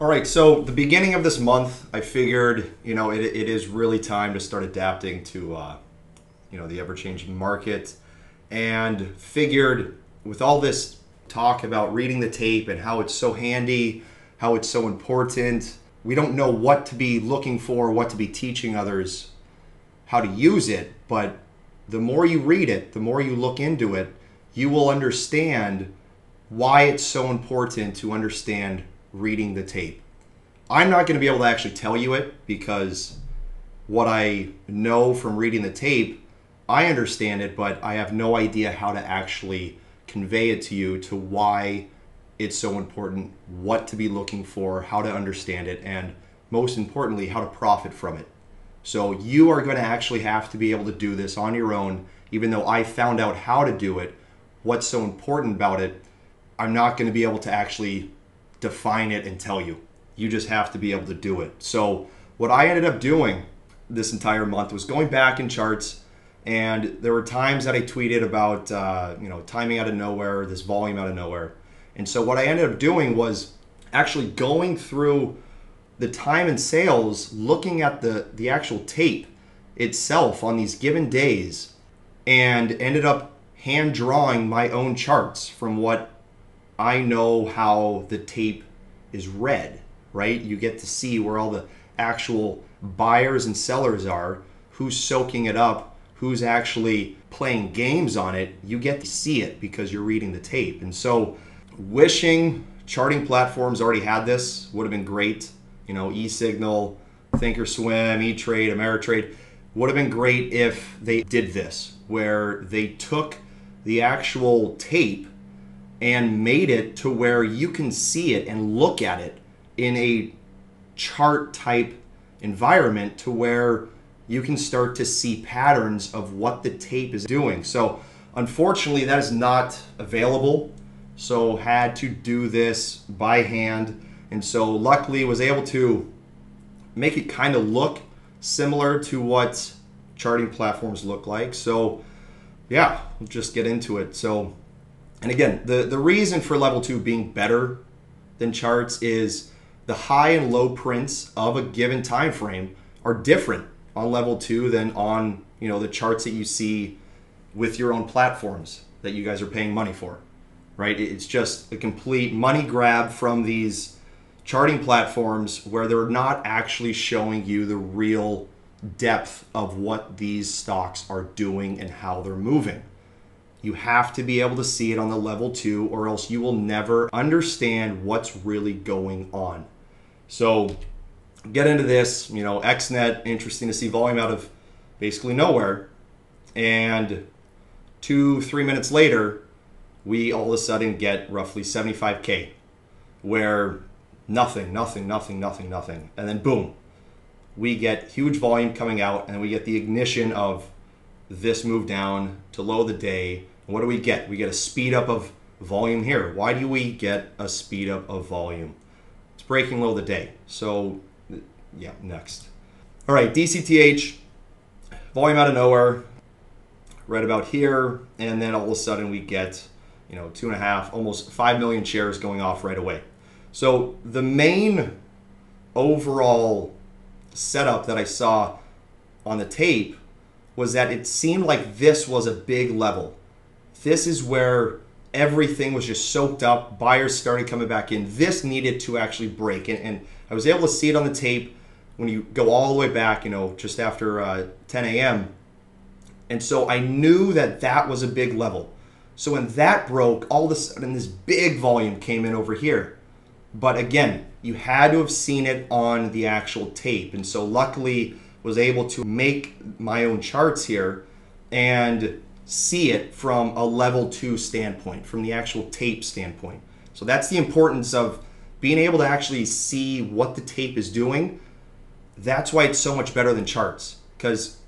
All right, so the beginning of this month, I figured, it is really time to start adapting to, the ever-changing market, and figured with all this talk about reading the tape and how it's so handy, how it's so important, we don't know what to be looking for, what to be teaching others, how to use it, but the more you read it, the more you look into it, you will understand why it's so important to understand reading the tape. I'm not going to be able to actually tell you it because what I know from reading the tape, I understand it, but I have no idea how to actually convey it to you to why it's so important, what to be looking for, how to understand it, and most importantly, how to profit from it. So you are going to actually have to be able to do this on your own, even though I found out how to do it, what's so important about it. I'm not going to be able to actually define it and tell you. You just have to be able to do it. So what I ended up doing this entire month was going back in charts, and there were times that I tweeted about timing out of nowhere, this volume out of nowhere. And so what I ended up doing was actually going through the time and sales, looking at the actual tape itself on these given days, and ended up hand drawing my own charts from what I know how the tape is read, right? You get to see where all the actual buyers and sellers are, who's soaking it up, who's actually playing games on it. You get to see it because you're reading the tape. And so wishing charting platforms already had this would have been great. eSignal, Thinkorswim, E-Trade, Ameritrade would have been great if they did this, where they took the actual tape and made it to where you can see it and look at it in a chart type environment to where you can start to see patterns of what the tape is doing. So unfortunately that is not available. So had to do this by hand. And so luckily was able to make it kind of look similar to what charting platforms look like. So yeah, we'll just get into it. So, and again, the reason for level 2 being better than charts is the high and low prints of a given time frame are different on level 2 than on the charts that you see with your own platforms that you guys are paying money for, right? It's just a complete money grab from these charting platforms where they're not actually showing you the real depth of what these stocks are doing and how they're moving. You have to be able to see it on the level 2 or else you will never understand what's really going on. So get into this, XNet, interesting to see volume out of basically nowhere. And 2-3 minutes later, we all of a sudden get roughly 75K where nothing. And then boom, we get huge volume coming out and we get the ignition of this move down to low of the day. And what do we get? We get a speed up of volume here. Why do we get a speed up of volume? It's breaking low of the day. So yeah, next. All right, DCTH, volume out of nowhere, right about here. And then all of a sudden we get, 2.5, almost 5 million shares going off right away. So the main overall setup that I saw on the tape was that it seemed like this was a big level. This is where everything was just soaked up. Buyers started coming back in. This needed to actually break. And I was able to see it on the tape when you go all the way back, just after 10 a.m. And so I knew that that was a big level. So when that broke, all of a sudden this big volume came in over here. But again, you had to have seen it on the actual tape. And so luckily was able to make my own charts here and see it from a level 2 standpoint, from the actual tape standpoint. So that's the importance of being able to actually see what the tape is doing. That's why it's so much better than charts, because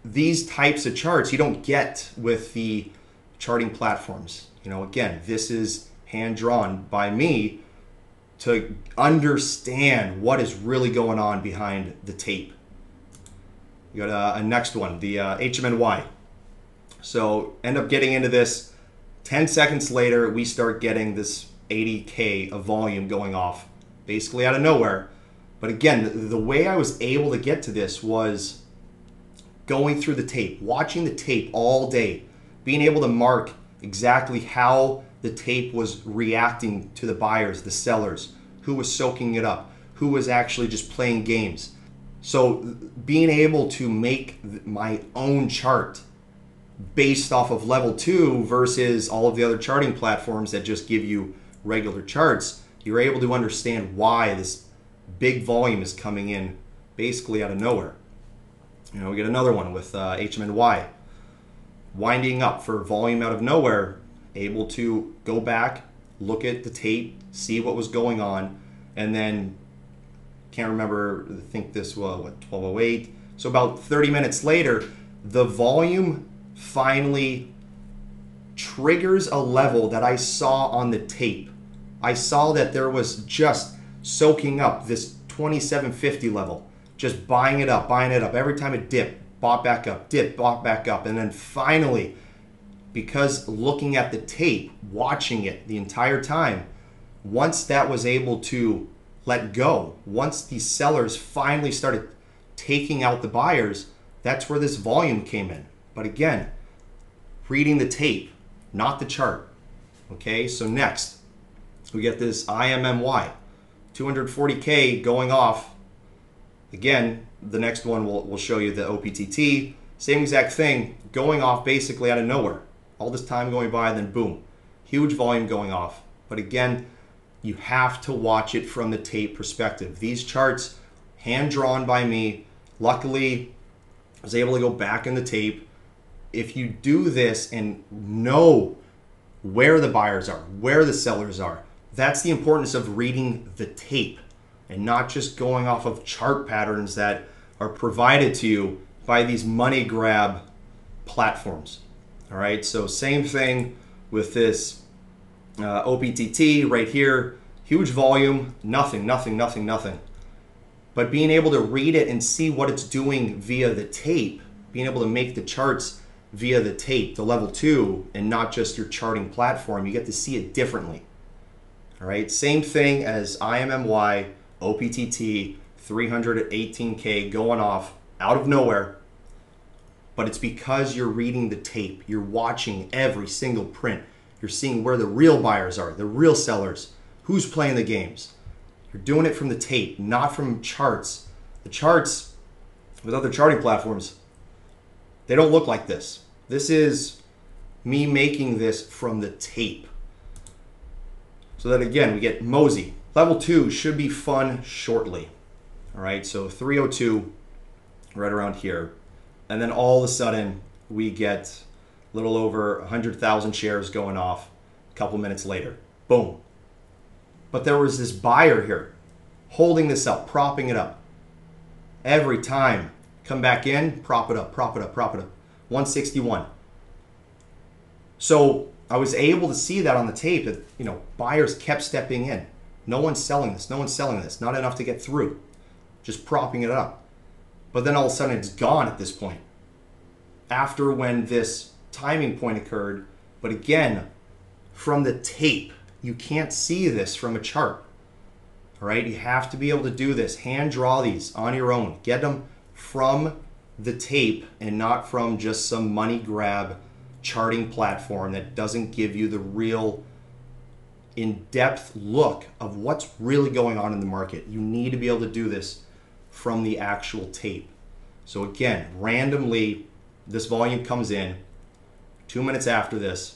these types of charts you don't get with the charting platforms. Again, this is hand drawn by me to understand what is really going on behind the tape. You got a next one, the HMNY. So end up getting into this. 10 seconds later, we start getting this 80K of volume going off basically out of nowhere. But again, the way I was able to get to this was going through the tape, watching the tape all day, being able to mark exactly how the tape was reacting to the buyers, the sellers, who was soaking it up, who was actually just playing games. So being able to make my own chart based off of level 2 versus all of the other charting platforms that just give you regular charts, you're able to understand why this big volume is coming in basically out of nowhere. You know, we get another one with HMNY winding up for volume out of nowhere, able to go back, look at the tape, see what was going on, and then can't remember, I think this was what, 1208. So about 30 minutes later, the volume finally triggers a level that I saw on the tape. I saw that there was just soaking up this 2750 level, just buying it up. Every time it dipped, bought back up, dipped, bought back up. And then finally, because looking at the tape, watching it the entire time, once that was able to let go, once these sellers finally started taking out the buyers, that's where this volume came in. But again, reading the tape, not the chart. Okay, so next, we get this IMMY, 240K going off. Again, the next one will show you the OPTT. Same exact thing, going off basically out of nowhere. All this time going by, then boom, huge volume going off. But again, you have to watch it from the tape perspective. These charts, hand drawn by me. Luckily, I was able to go back in the tape. If you do this and know where the buyers are, where the sellers are, that's the importance of reading the tape and not just going off of chart patterns that are provided to you by these money grab platforms. All right, so same thing with this OPTT right here, huge volume, nothing. But being able to read it and see what it's doing via the tape, being able to make the charts via the tape, the level 2, and not just your charting platform, you get to see it differently. All right, same thing as IMMY, OPTT, 318K going off out of nowhere. But it's because you're reading the tape. You're watching every single print. You're seeing where the real buyers are, the real sellers, who's playing the games. You're doing it from the tape, not from charts. The charts with other charting platforms, they don't look like this. This is me making this from the tape. So that again, we get Mosey. Level 2 should be fun shortly. All right, so 302 right around here. And then all of a sudden, we get a little over 100,000 shares going off a couple minutes later. Boom. But there was this buyer here holding this up, propping it up. Every time, come back in, prop it up. 161. So I was able to see that on the tape that, you know, buyers kept stepping in. No one's selling this. Not enough to get through. Just propping it up. But then all of a sudden it's gone at this point. After when this timing point occurred, but again, from the tape, you can't see this from a chart. All right, you have to be able to do this. Hand draw these on your own. Get them from the tape and not from just some money grab charting platform that doesn't give you the real in-depth look of what's really going on in the market. You need to be able to do this from the actual tape. So again, randomly, this volume comes in 2 minutes after this,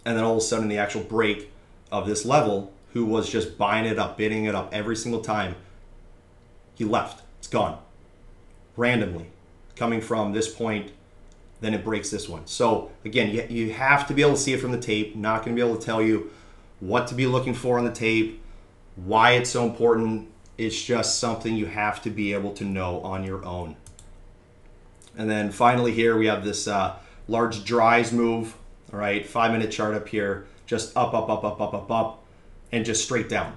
and then all of a sudden the actual break of this level, who was just buying it up, bidding it up every single time, he left. It's gone. Randomly, coming from this point, then it breaks this one. So again, you have to be able to see it from the tape. Not going to be able to tell you what to be looking for on the tape, why it's so important. It's just something you have to be able to know on your own. And then finally here we have this large dries move. All right, 5-minute chart up here, just up, and just straight down.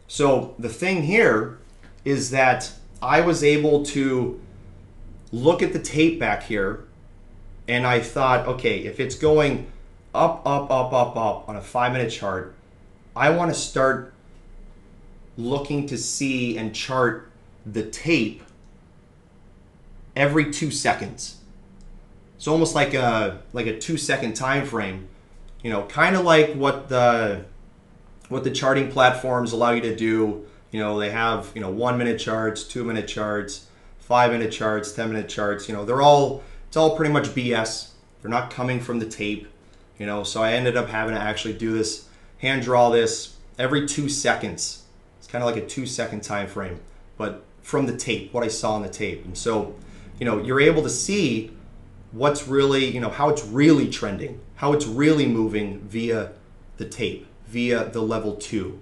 So the thing here is that I was able to look at the tape back here, and I thought, okay, if it's going up on a 5-minute chart, I want to start looking to see and chart the tape every 2 seconds. It's almost like a 2-second time frame, kind of like what the charting platforms allow you to do. They have 1-minute charts, 2-minute charts, 5-minute charts, 10-minute charts. It's all pretty much BS. They're not coming from the tape. So I ended up having to actually do this, hand draw this every 2 seconds. It's kind of like a 2-second time frame, but from the tape, what I saw on the tape. And so, you're able to see what's really, how it's really trending, how it's really moving via the tape, via the level 2.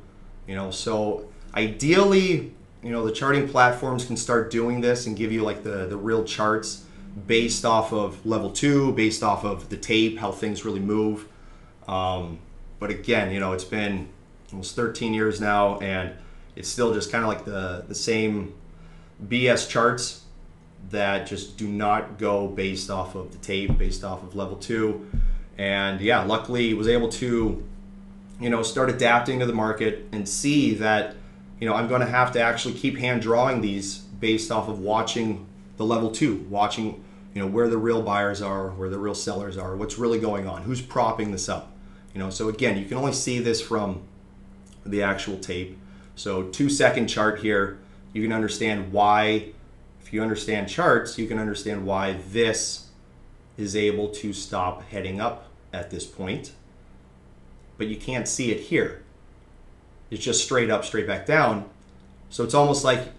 So ideally, the charting platforms can start doing this and give you like the real charts based off of level 2, based off of the tape, how things really move. But again, it's been almost 13 years now, and it's still just kind of like the same BS charts that just do not go based off of the tape, based off of level 2. And yeah, luckily was able to, start adapting to the market and see that, I'm going to have to actually keep hand drawing these based off of watching the level 2, watching, where the real buyers are, where the real sellers are, what's really going on, who's propping this up. So again, you can only see this from the actual tape. So 2-second chart here, you can understand why. If you understand charts, you can understand why this is able to stop heading up at this point, but you can't see it here. It's just straight up, straight back down. So it's almost like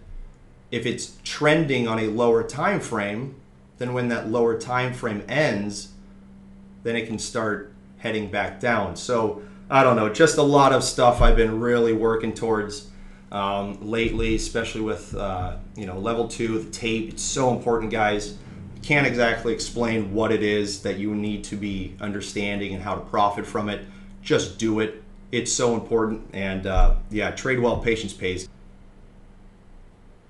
if it's trending on a lower time frame, then when that lower time frame ends, then it can start heading back down. So I don't know, just a lot of stuff I've been really working towards lately, especially with level 2, the tape. It's so important, guys. Can't exactly explain what it is that you need to be understanding and how to profit from it. Just do it. It's so important. And yeah, trade well, patience pays.